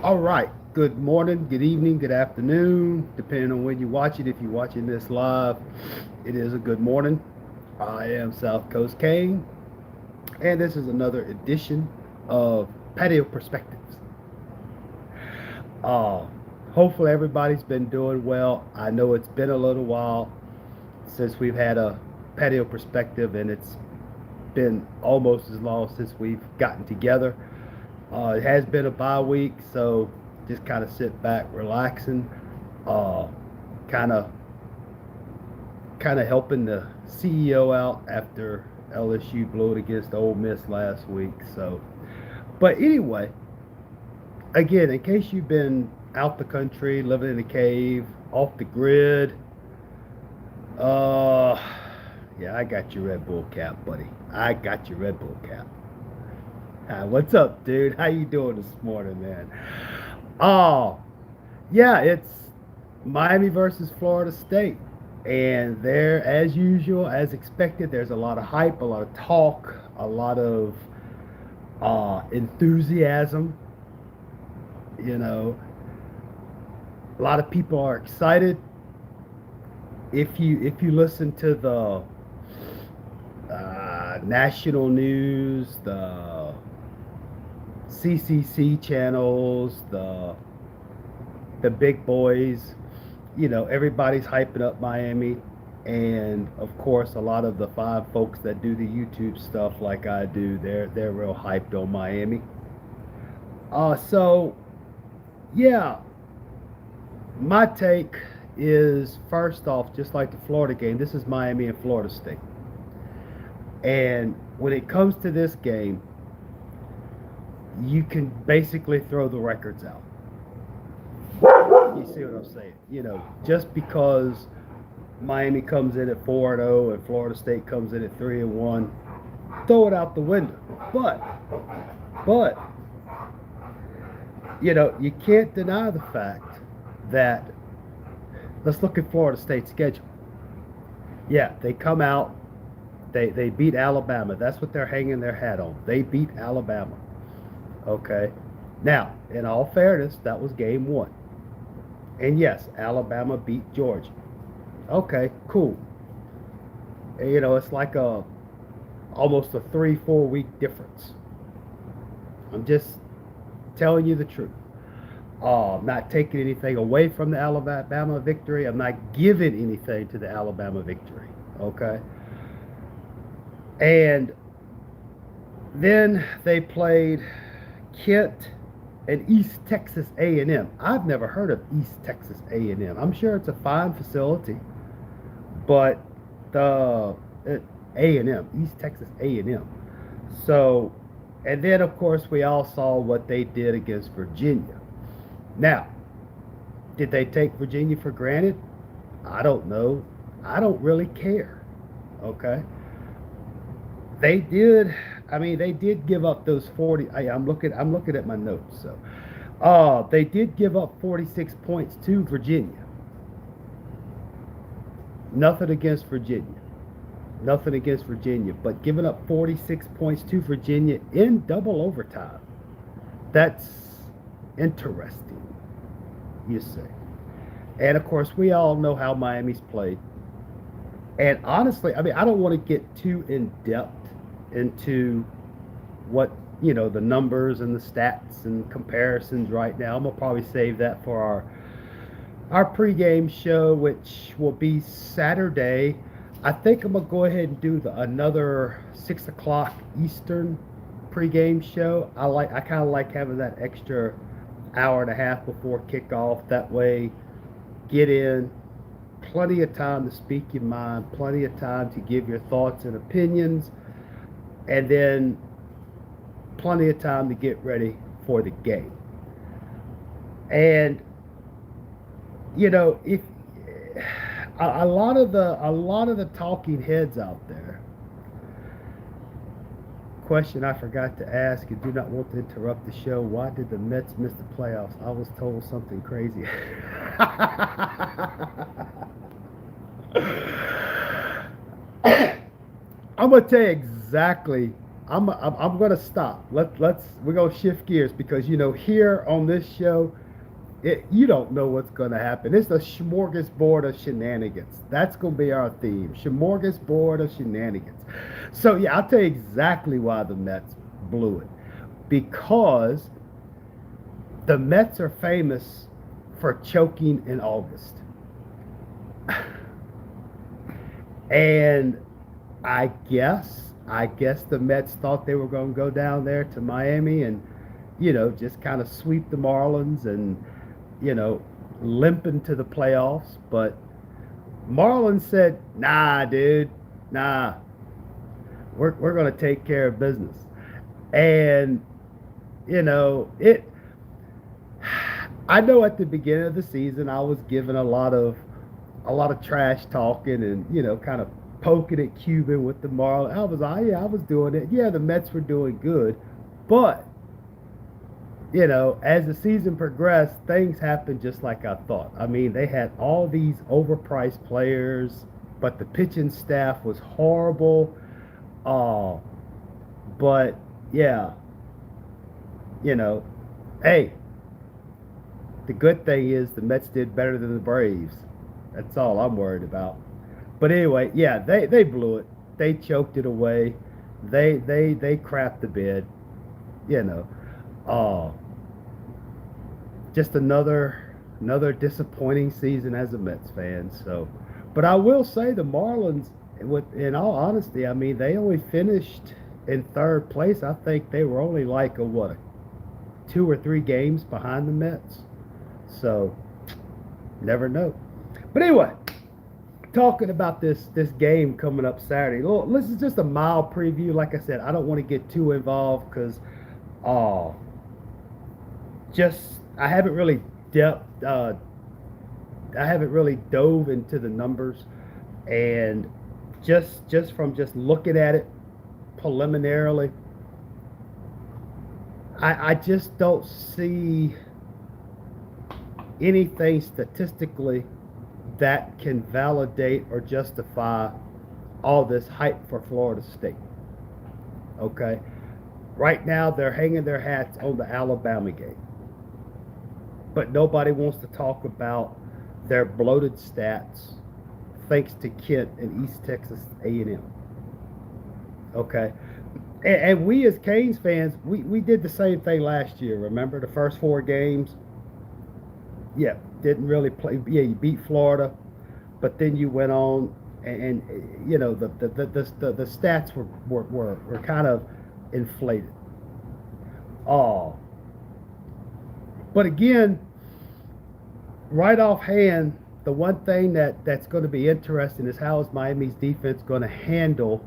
All right. Good morning, good evening, good afternoon, depending on when you watch it. If you're watching this live, it is a good morning. I am South Coast Kane, and this is another edition of Patio Perspectives. Uh, Hopefully, everybody's been doing well. I know it's been a little while since we've had a patio perspective, and it's been almost as long since we've gotten together. It has been a bye week, so just kind of sit back, relaxing, uh, kind of kind of helping the CEO out after LSU blew it against Ole Miss last week. So, but anyway, again, in case you've been out the country, living in a cave, off the grid, uh, yeah, I got your Red Bull cap, buddy. I got your Red Bull cap. What's up, dude? How you doing this morning, man? Oh, yeah, it's Miami versus Florida State. And there, as usual, as expected, there's a lot of hype, a lot of talk, a lot of enthusiasm. You know, a lot of people are excited. If you listen to the national news, the CCC channels, the big boys, everybody's hyping up Miami. And of course, a lot of the fine folks that do the YouTube stuff like I do, they're real hyped on Miami. So yeah, my take is first off, just like the Florida game, this is Miami and Florida State. And when it comes to this game, you can basically throw the records out. You see what I'm saying? Just because Miami comes in at 4-0 and Florida State comes in at 3-1, throw it out the window. But you can't deny the fact that let's look at Florida State's schedule. Yeah, they come out, they beat Alabama. That's what they're hanging their hat on. They beat Alabama. Okay. Now, in all fairness, that was game one. And yes, Alabama beat Georgia. Okay, cool. And, it's like a almost a 3-4 week difference. I'm just telling you the truth. I'm not taking anything away from the Alabama victory. I'm not giving anything to the Alabama victory. Okay. And then they played Kent and East Texas A&M. I've never heard of East Texas A&M. I'm sure it's a fine facility, but the A&M, East Texas A&M. So, and then of course we all saw what they did against Virginia. Now, did they take Virginia for granted? I don't know. I don't really care. Okay. They did. I mean, they did give up those 40. I'm looking at my notes. So, they did give up 46 points to Virginia. Nothing against Virginia. Nothing against Virginia, but giving up 46 points to Virginia in double overtime. That's interesting, you say. And of course, we all know how Miami's played. And honestly, I mean, I don't want to get too in depth into what, the numbers and the stats and comparisons right now. I'm going to probably save that for our pregame show, which will be Saturday. I think I'm gonna go ahead and do another 6 o'clock Eastern pregame show. I kind of like having that extra hour and a half before kickoff. That way, get in, plenty of time to speak your mind, plenty of time to give your thoughts and opinions, and then plenty of time to get ready for the game. And if a lot of the talking heads out there, question I forgot to ask and do not want to interrupt the show, why did the Mets miss the playoffs? I was told something crazy. I'm gonna tell you exactly I'm gonna stop. We're gonna shift gears because here on this show, you don't know what's gonna happen. It's a smorgasbord of shenanigans. That's gonna be our theme. Smorgasbord of shenanigans. So yeah, I'll tell you exactly why the Mets blew it. Because the Mets are famous for choking in August. And I guess the Mets thought they were going to go down there to Miami and, just kind of sweep the Marlins and, you know, limp into the playoffs. But Marlins said, nah, dude, nah, we're going to take care of business. And, it, I know at the beginning of the season, I was given a lot of trash talking and kind of poking at Cuban with the Marlins. I was doing it. Yeah, the Mets were doing good, but as the season progressed, things happened just like I thought. I mean, they had all these overpriced players, but the pitching staff was horrible. Uh, but yeah, you know, hey, the good thing is the Mets did better than the Braves. That's all I'm worried about. But anyway, yeah, they blew it. They choked it away. They crapped the bed. You know, uh, just another disappointing season as a Mets fan. So, but I will say the Marlins, in all honesty, I mean they only finished in third place. I think they were only like a 2 or 3 games behind the Mets. So, never know. But anyway, talking about this game coming up Saturday. Well, this is just a mild preview. Like I said, I don't want to get too involved because, uh, just I haven't really depth. I haven't really dove into the numbers, and just from just looking at it preliminarily, I just don't see anything statistically that can validate or justify all this hype for Florida State. Okay. Right now, they're hanging their hats on the Alabama game, but nobody wants to talk about their bloated stats thanks to Kent and East Texas A&M. Okay. And we as Canes fans, we did the same thing last year. Remember the first 4 games? Yeah, didn't really play. Yeah, you beat Florida, but then you went on, and the stats were kind of inflated. Oh, but again, right offhand, the one thing that's going to be interesting is how is Miami's defense going to handle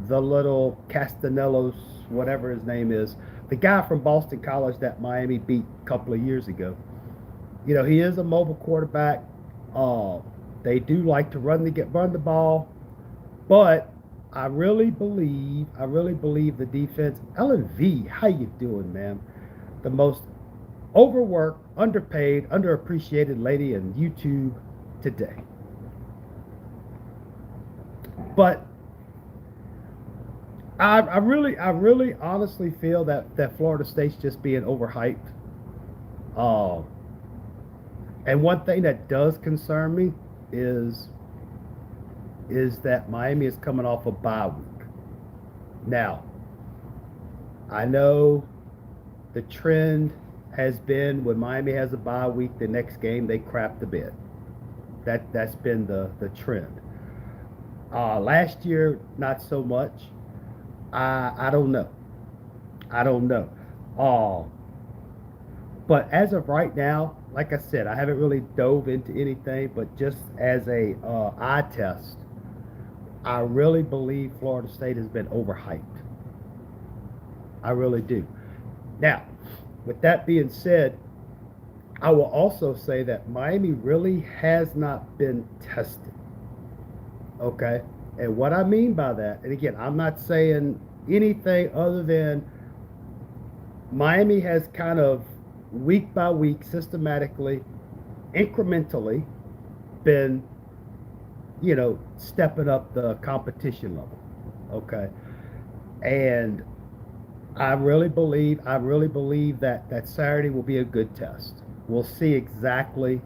the little Castellanos, whatever his name is, the guy from Boston College that Miami beat a couple of years ago. He is a mobile quarterback. Uh, they do like to run the ball, but I really believe the defense. Ellen V, how you doing, man? The most overworked, underpaid, underappreciated lady in YouTube today. But I really honestly feel that Florida State's just being overhyped. Uh, and one thing that does concern me is is that Miami is coming off a bye week. Now, I know the trend has been when Miami has a bye week, the next game they crap the bed. That's been the trend. Last year, not so much. I don't know. I don't know. Uh, but as of right now, like I said, I haven't really dove into anything, but just as a eye test, I really believe Florida State has been overhyped. I really do. Now, with that being said, I will also say that Miami really has not been tested. Okay. And what I mean by that, and again, I'm not saying anything other than Miami has kind of week by week, systematically, incrementally been, stepping up the competition level. Okay. And I really believe that Saturday will be a good test. We'll see exactly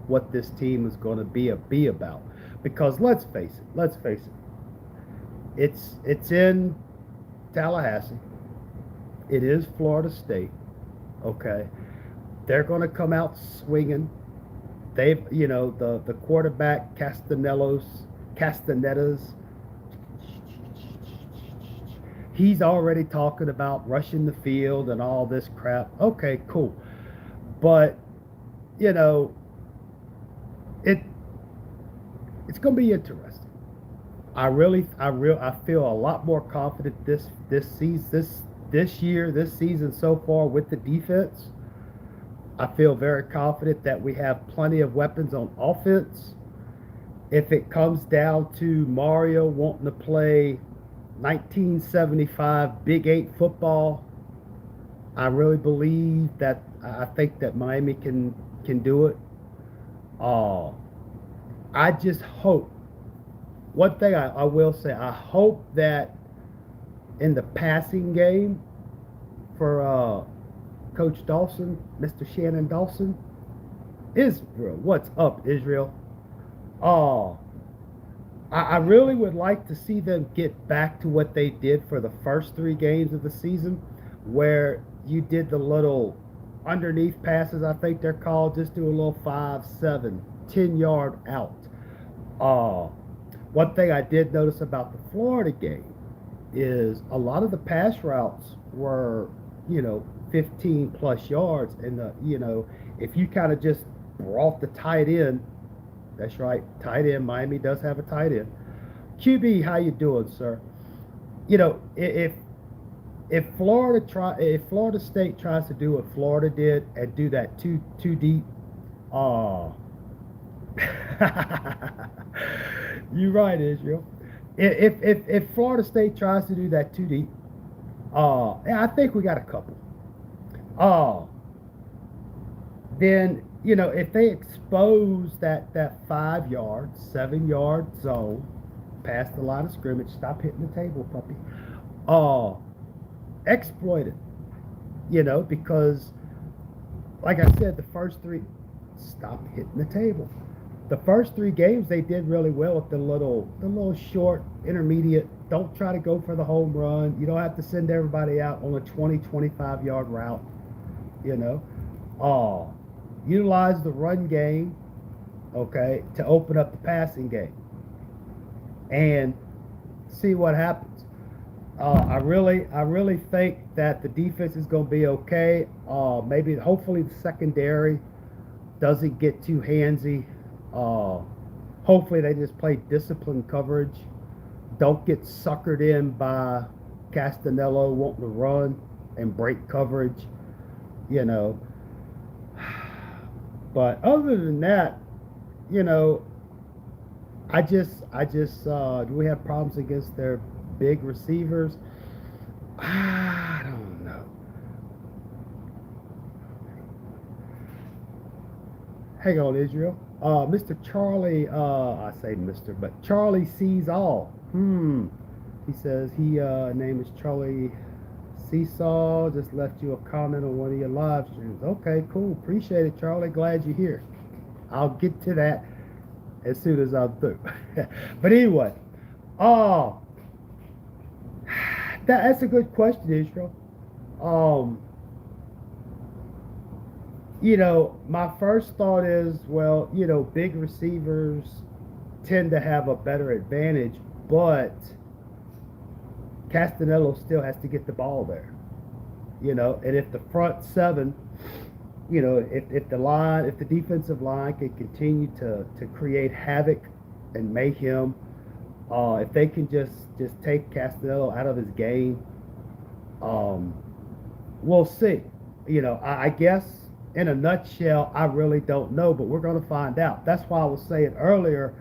what this team is going to be about. Because let's face it, it's in Tallahassee. It is Florida State. Okay, they're going to come out swinging. They've, the quarterback Castanetas, he's already talking about rushing the field and all this crap. Okay, cool. But, you know, it it's going to be interesting. I feel a lot more confident this season so far with the defense. I feel very confident that we have plenty of weapons on offense. If it comes down to Mario wanting to play 1975 Big Eight football, I really believe that I think that Miami can do it. Uh, I just hope. One thing I will say, I hope that in the passing game for Coach Dawson, Mr. Shannon Dawson, Israel, what's up, Israel? Oh, I really would like to see them get back to what they did for the first 3 games of the season, where you did the little underneath passes, I think they're called, just do a little 5, 7, 10 yard out. Uh, One thing I did notice about the Florida game is a lot of the pass routes were, 15 plus yards. And, if you kind of just brought the tight end, that's right, tight end, Miami does have a tight end. QB, how you doing, sir? If Florida State tries to do what Florida did and do that too deep, uh you're right, Israel. If Florida State tries to do that too deep, yeah, I think we got a couple. Uh then if they expose that 5 yard, 7 yard zone past the line of scrimmage, stop hitting the table, puppy. Uh Exploit it, because like I said, the first three, stop hitting the table. The first 3 games they did really well with the little short intermediate. Don't try to go for the home run. You don't have to send everybody out on a 20-25 yard route. You know, uh, utilize the run game, okay, to open up the passing game and see what happens. I really think that the defense is going to be okay. Maybe, hopefully, the secondary doesn't get too handsy. Uh, Hopefully, they just play disciplined coverage. Don't get suckered in by Castanello wanting to run and break coverage. You know, but other than that, you know, do we have problems against their big receivers? I don't know. Hang on, Israel. Mr. Charlie, I say Mr., but Charlie sees all. He says name is Charlie Seesaw. Just left you a comment on one of your live streams. Okay, cool. Appreciate it, Charlie. Glad you're here. I'll get to that as soon as I'm through. But anyway, uh, that's a good question, Israel. Um, my first thought is, well, big receivers tend to have a better advantage, but Castanello still has to get the ball there. And if the front seven, if the defensive line can continue to create havoc and mayhem, if they can just take Castanello out of his game, um, we'll see. I guess in a nutshell, I really don't know, but we're going to find out. That's why I was saying earlier,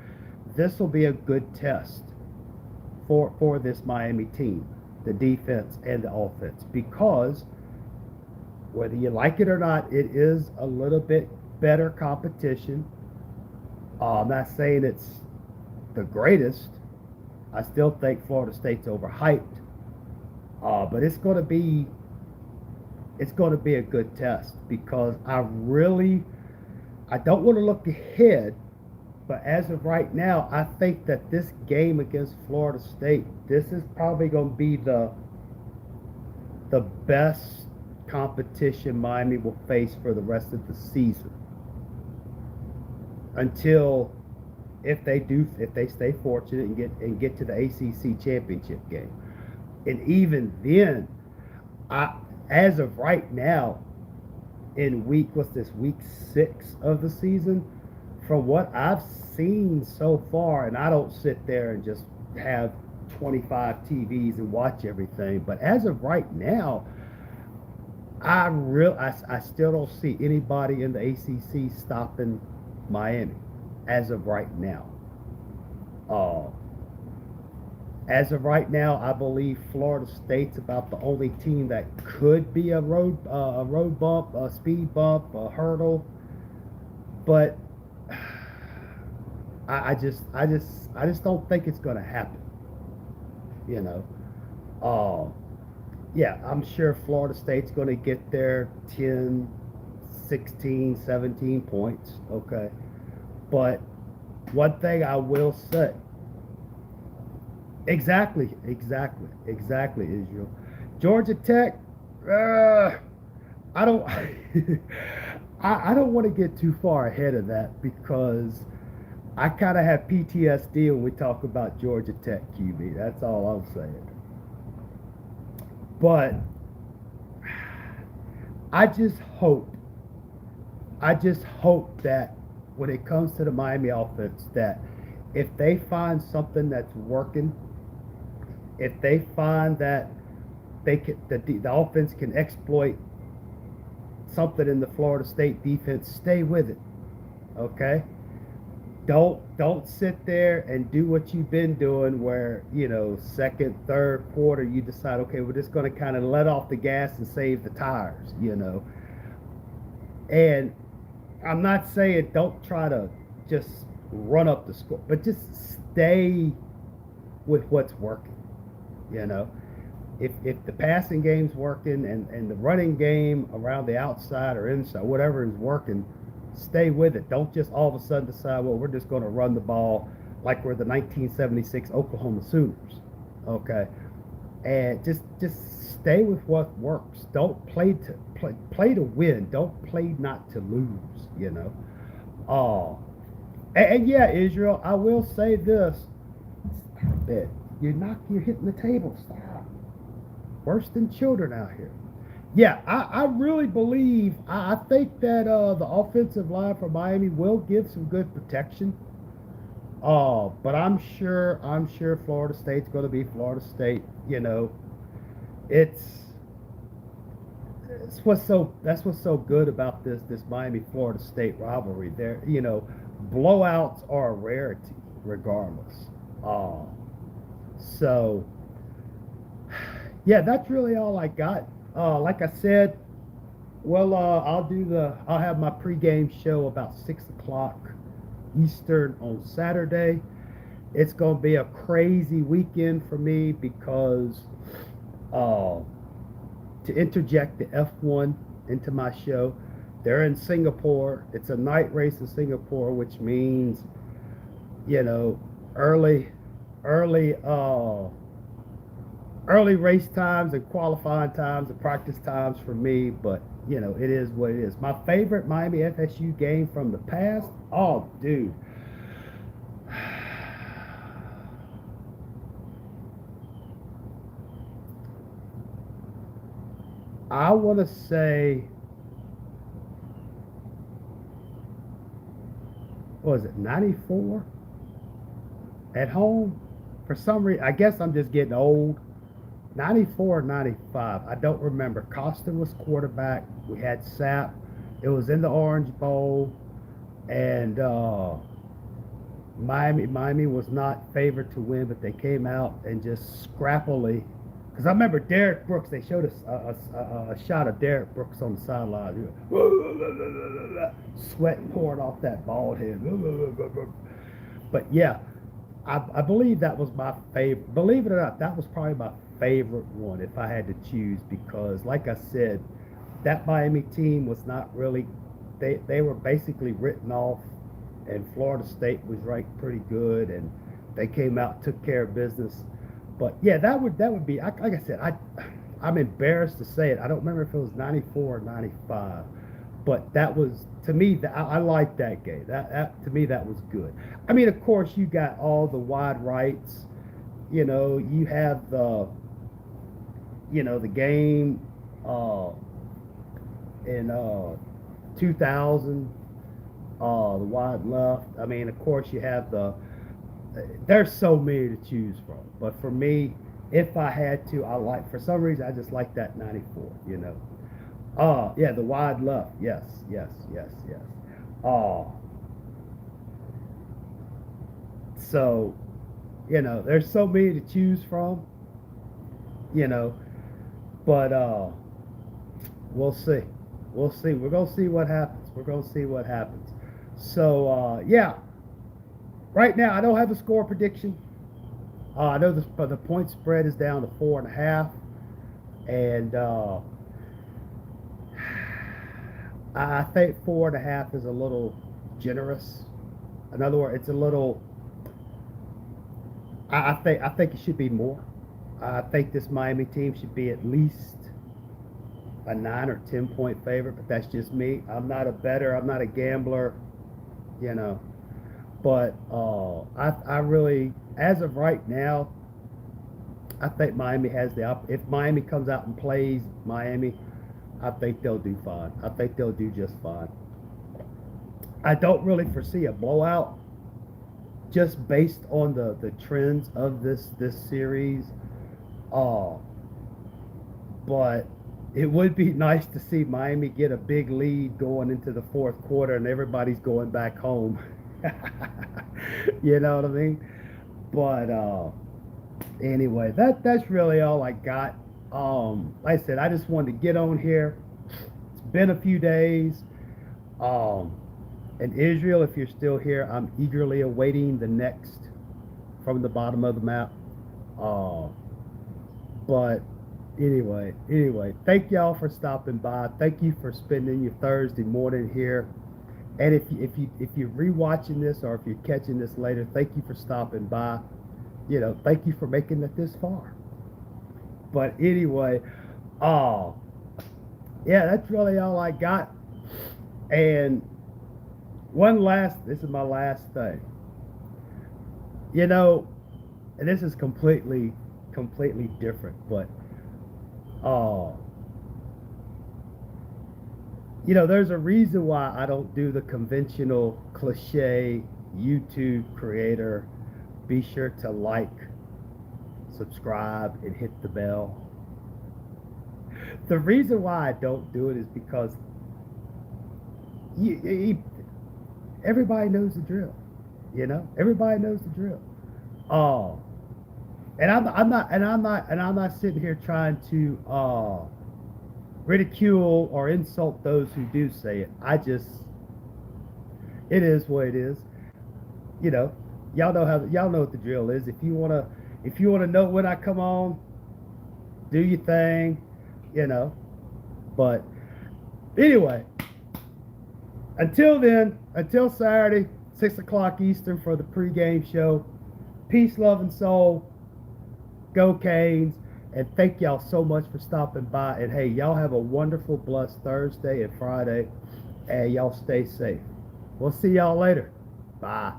this will be a good test for this Miami team, the defense and the offense, because whether you like it or not, it is a little bit better competition. I'm not saying it's the greatest. I still think Florida State's overhyped, But it's going to be a good test because I don't want to look ahead, but as of right now, I think that this game against Florida State, this is probably going to be the best competition Miami will face for the rest of the season until if they stay fortunate and get to the ACC championship game. And even then, I as of right now, in week 6 of the season, from what I've seen so far, and I don't sit there and just have 25 TVs and watch everything, but as of right now, I still don't see anybody in the ACC stopping Miami as of right now. Uh, as of right now, I believe Florida State's about the only team that could be a road bump, a speed bump, a hurdle. But I just don't think it's going to happen. You know, uh, yeah, I'm sure Florida State's going to get their 10, 16, 17 points. Okay, but one thing I will say, exactly, Israel. Georgia Tech, uh, I don't, I don't want to get too far ahead of that because I kind of have PTSD when we talk about Georgia Tech QB. That's all I'm saying. But I just hope, I just hope that when it comes to the Miami offense, that if they find something that's working, if they find that the offense can exploit something in the Florida State defense, stay with it. Okay, don't sit there and do what you've been doing where second, third quarter you decide, okay, we're just going to kind of let off the gas and save the tires. And I'm not saying don't try to just run up the score, but just stay with what's working. you know if the passing game's working and the running game around the outside or inside, whatever is working, stay with it. Don't just all of a sudden decide, well, we're just going to run the ball like we're the 1976 Oklahoma Sooners. Okay, and just stay with what works. Don't play to win. Don't play not to lose. Uh, and yeah, Israel, I will say this. Stop it. You're hitting the table. Stop. Worse than children out here. Yeah, I really believe, I think that the offensive line for Miami will give some good protection. But I'm sure Florida State's going to be Florida State. It's that's what's so good about this Miami Florida State rivalry. There, blowouts are a rarity, regardless. Uh, so yeah, that's really all I got. Like I said, well, I'll have my pregame show about 6 o'clock Eastern on Saturday. It's going to be a crazy weekend for me because uh, to interject the F1 into my show, they're in Singapore. It's a night race in Singapore, which means, you know, early, early, early race times and qualifying times and practice times for me. But it is what it is. My favorite Miami FSU game from the past. Oh, dude. I want to say, what was it, 94 at home? For some reason, I guess I'm just getting old. 94 or 95. I don't remember. Costa was quarterback. We had Sapp. It was in the Orange Bowl. And Miami was not favored to win, but they came out and just scrappily. Because I remember Derek Brooks, they showed us a shot of Derek Brooks on the sideline. Sweat pouring off that bald head. But yeah, I believe that was my favorite. Believe it or not, that was probably my favorite one if I had to choose because, like I said, that Miami team was not really. They were basically written off, and Florida State was ranked pretty good, and they came out took care of business. But yeah, that would be like I said. I'm embarrassed to say it. I don't remember if it was 94 or 95, but that was to me. I liked that game. That to me that was good. I mean, of course, you got all the wide rights. You have the game uh, in 2000, the wide left. I mean, of course, you have there's so many to choose from. But for me, if I had to, for some reason, I just like that 94, yeah, the wide left. Yes, yes, yes, yes. Uh, so, there's so many to choose from, you know, but we'll see. We'll see. We're going to see what happens. We're going to see what happens. So, yeah, right now, I don't have a score prediction. I know the point spread is down to 4.5, and I think 4.5 is a little generous. In other words, it's a little. I think it should be more. I think this Miami team should be at least a 9 or 10 point favorite, but that's just me. I'm not a bettor. I'm not a gambler, you know. But I really, as of right now, I think Miami has if Miami comes out and plays Miami, I think they'll do fine. I think they'll do just fine. I don't really foresee a blowout, just based on the trends of this series. Uh, but it would be nice to see Miami get a big lead going into the fourth quarter and everybody's going back home. You know what I mean? But anyway, that's really all I got. Like I said, I just wanted to get on here. It's been a few days. And Israel, if you're still here, I'm eagerly awaiting the next from the bottom of the map. But anyway, thank y'all for stopping by. Thank you for spending your Thursday morning here. And if you're rewatching this or if you're catching this later, thank you for stopping by. Thank you for making it this far. But anyway, yeah, that's really all I got. And this is my last thing. And this is completely different, but there's a reason why I don't do the conventional cliche YouTube creator. Be sure to like, subscribe, and hit the bell. The reason why I don't do it is because everybody knows the drill. Everybody knows the drill. And I'm not sitting here trying to ridicule or insult those who do say it. It is what it is. Y'all know what the drill is. If you wanna know when I come on, do your thing, But anyway, until then, until Saturday, 6 o'clock Eastern for the pregame show. Peace, love, and soul. Go Canes. And thank y'all so much for stopping by. And hey, y'all have a wonderful, blessed Thursday and Friday. And y'all stay safe. We'll see y'all later. Bye.